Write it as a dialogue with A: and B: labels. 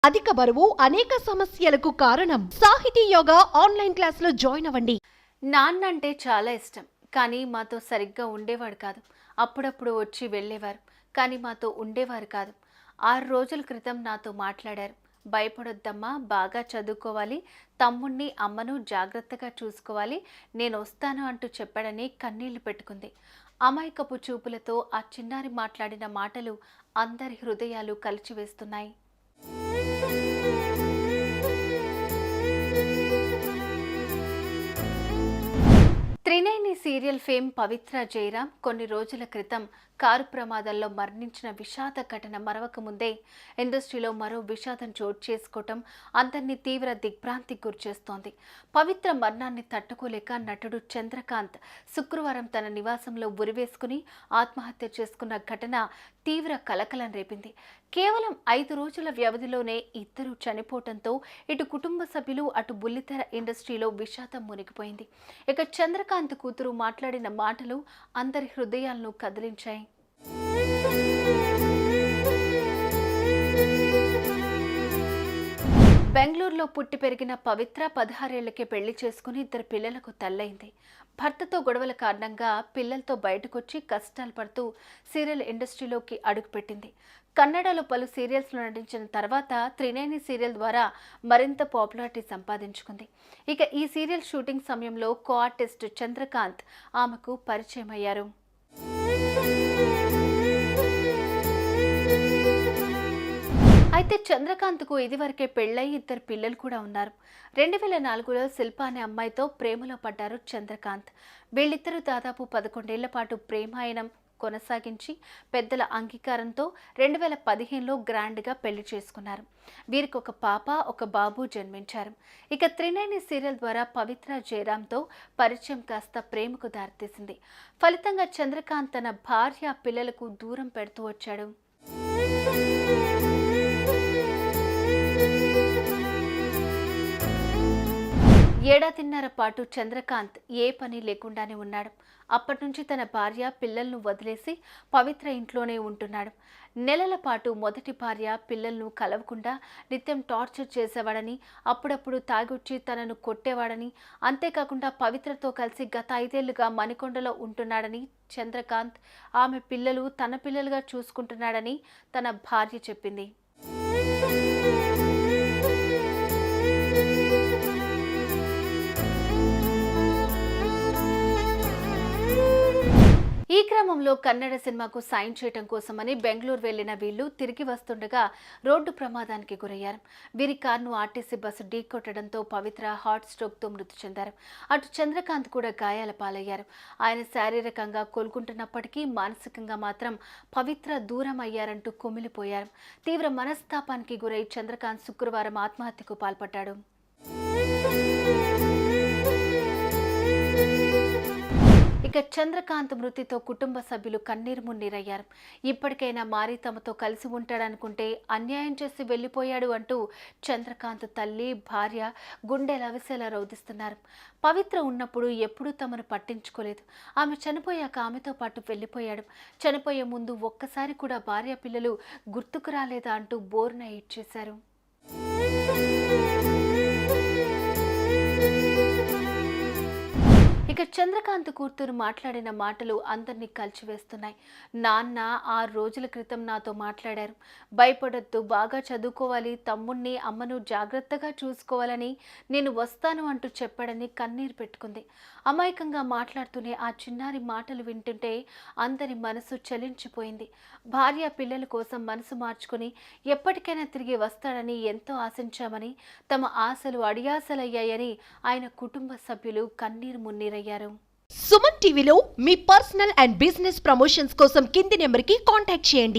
A: అధిక బరువు అనేక సమస్యలకు కారణం. సాహితీ యోగా ఆన్లైన్ క్లాసులో జాయిన్ అవ్వండి.
B: నాన్న అంటే చాలా ఇష్టం, కానీ మాతో సరిగ్గా ఉండేవాడు కాదు. అప్పుడప్పుడు వచ్చి వెళ్ళేవారు, కానీ మాతో ఉండేవారు కాదు. 6 రోజుల క్రితం నాతో మాట్లాడారు. భయపడొద్దమ్మా, బాగా చదువుకోవాలి, తమ్ముణ్ణి అమ్మను జాగ్రత్తగా చూసుకోవాలి, నేను వస్తాను అంటూ చెప్పాడని కన్నీళ్లు పెట్టుకుంది. అమాయకపు చూపులతో ఆ చిన్నారి మాట్లాడిన మాటలు అందరి హృదయాలు కలిచివేస్తున్నాయి. త్రినేని సీరియల్ ఫేమ్ పవిత్ర జయరాం కొన్ని రోజుల క్రితం కారు ప్రమాదంలో మరణించిన విషాద ఘటన మరవక ముందే ఇండస్ట్రీలో మరో విషాదం చోటు చేసుకోవటం అందరినీ తీవ్ర దిగ్భ్రాంతికి గురిచేస్తోంది. పవిత్ర మరణాన్ని తట్టుకోలేక నటుడు చంద్రకాంత్ శుక్రవారం తన నివాసంలో ఉరివేసుకుని ఆత్మహత్య చేసుకున్న ఘటన తీవ్ర కలకలం రేపింది. కేవలం 5 రోజుల వ్యవధిలోనే ఇద్దరు చనిపోవటంతో ఇటు కుటుంబ సభ్యులు, అటు బుల్లితెర ఇండస్ట్రీలో విషాదం మునిగిపోయింది. ఇక చంద్రకాంత్ కూతురు మాట్లాడిన మాటలు అందరి హృదయాలను కదిలించాయి. బెంగళూరులో పుట్టి పెరిగిన పవిత్ర 16 ఏళ్లకే పెళ్లి చేసుకుని 2 పిల్లలకు తల్లైంది. భర్తతో గొడవల కారణంగా పిల్లలతో బయటకొచ్చి కష్టాలు పడుతూ సీరియల్ ఇండస్ట్రీలోకి అడుగుపెట్టింది. కన్నడలో పలు సీరియల్స్లో నటించిన తర్వాత త్రినేని సీరియల్ ద్వారా మరింత పాపులారిటీ సంపాదించుకుంది. ఇక ఈ సీరియల్ షూటింగ్ సమయంలో కో ఆర్టిస్ట్ చంద్రకాంత్ ఆమెకు పరిచయం అయ్యారు. అయితే చంద్రకాంత్కు ఇదివరకే పెళ్లై 2 పిల్లలు కూడా ఉన్నారు. 2004లో శిల్ప అనే అమ్మాయితో ప్రేమలో పడ్డారు చంద్రకాంత్. వీళ్ళిద్దరూ దాదాపు 11 ఏళ్ల పాటు ప్రేమాయణం కొనసాగించి పెద్దల అంగీకారంతో 2015లో గ్రాండ్గా పెళ్లి చేసుకున్నారు. వీరికి ఒక పాప, ఒక బాబు జన్మించారు. ఇక త్రినేని సీరియల్ ద్వారా పవిత్ర జయరాంతో పరిచయం కాస్త ప్రేమకు దారితీసింది. ఫలితంగా చంద్రకాంత్ తన భార్య, పిల్లలకు దూరం పెడుతూ వచ్చాడు. ఏడాదిన్నర పాటు చంద్రకాంత్ ఏ పని లేకుండానే ఉన్నాడు. అప్పటి నుంచి తన భార్య, పిల్లలను వదిలేసి పవిత్ర ఇంట్లోనే ఉంటున్నాడు. నెలల పాటు మొదటి భార్య, పిల్లలను కలవకుండా నిత్యం టార్చర్ చేసేవాడని, అప్పుడప్పుడు తాగొచ్చి తనను కొట్టేవాడని, అంతేకాకుండా పవిత్రతో కలిసి గత 5 ఏళ్లుగా మణికొండలో ఉంటున్నాడని చంద్రకాంత్ ఆమె పిల్లలు తన పిల్లలుగా చూసుకుంటున్నాడని తన భార్య చెప్పింది. ఈ క్రమంలో కన్నడ సినిమాకు సాయం చేయడం కోసమని బెంగళూరు వెళ్లిన వీళ్లు తిరిగి వస్తుండగా రోడ్డు ప్రమాదానికి గురయ్యారు. వీరి కారును ఆర్టీసీ బస్సు ఢీకొట్టడంతో పవిత్ర హార్ట్ స్ట్రోక్తో మృతి చెందారు. అటు చంద్రకాంత్ కూడా గాయాల పాలయ్యారు. ఆయన శారీరకంగా కోలుకుంటున్నప్పటికీ మానసికంగా మాత్రం పవిత్ర దూరం అయ్యారంటూ కుమిలిపోయారు. తీవ్ర మనస్తాపానికి గురై చంద్రకాంత్ శుక్రవారం ఆత్మహత్యకు పాల్పడ్డాడు. ఇక చంద్రకాంత్ మృతితో కుటుంబ సభ్యులు కన్నీరు మున్నీరయ్యారు. ఇప్పటికైనా మారి తమతో కలిసి ఉంటాడనుకుంటే అన్యాయం చేసి వెళ్లిపోయాడు అంటూ చంద్రకాంత్ తల్లి, భార్య గుండెలవిసేలా రోధిస్తున్నారు. పవిత్ర ఉన్నప్పుడు ఎప్పుడూ తమను పట్టించుకోలేదు. ఆమె చనిపోయాక ఆమెతో పాటు వెళ్లిపోయాడు. చనిపోయే ముందు ఒక్కసారి కూడా భార్య, పిల్లలు గుర్తుకు రాలేదా అంటూ బోరున ఏడ్చేశారు. ఇక చంద్రకాంత్ కూతురు మాట్లాడిన మాటలు అందరినీ కలిచివేస్తున్నాయి. నాన్న 6 రోజుల క్రితం నాతో మాట్లాడారు. భయపడొద్దు, బాగా చదువుకోవాలి, తమ్ముణ్ణి అమ్మను జాగ్రత్తగా చూసుకోవాలని, నేను వస్తాను అంటూ చెప్పాడని కన్నీరు పెట్టుకుంది. అమాయకంగా మాట్లాడుతూనే ఆ చిన్నారి మాటలు వింటుంటే అందరి మనసు చలించిపోయింది. భార్య, పిల్లల కోసం మనసు మార్చుకుని ఎప్పటికైనా తిరిగి వస్తాడని ఎంతో ఆశించామని, తమ ఆశలు అడియాసలయ్యాయని ఆయన కుటుంబ సభ్యులు కన్నీరు మున్నీరయ్యారు.
A: సుమన్ టీవీలో మీ పర్సనల్ అండ్ బిజినెస్ ప్రమోషన్స్ కోసం కింది నెంబర్కి కాంటాక్ట్ చేయండి.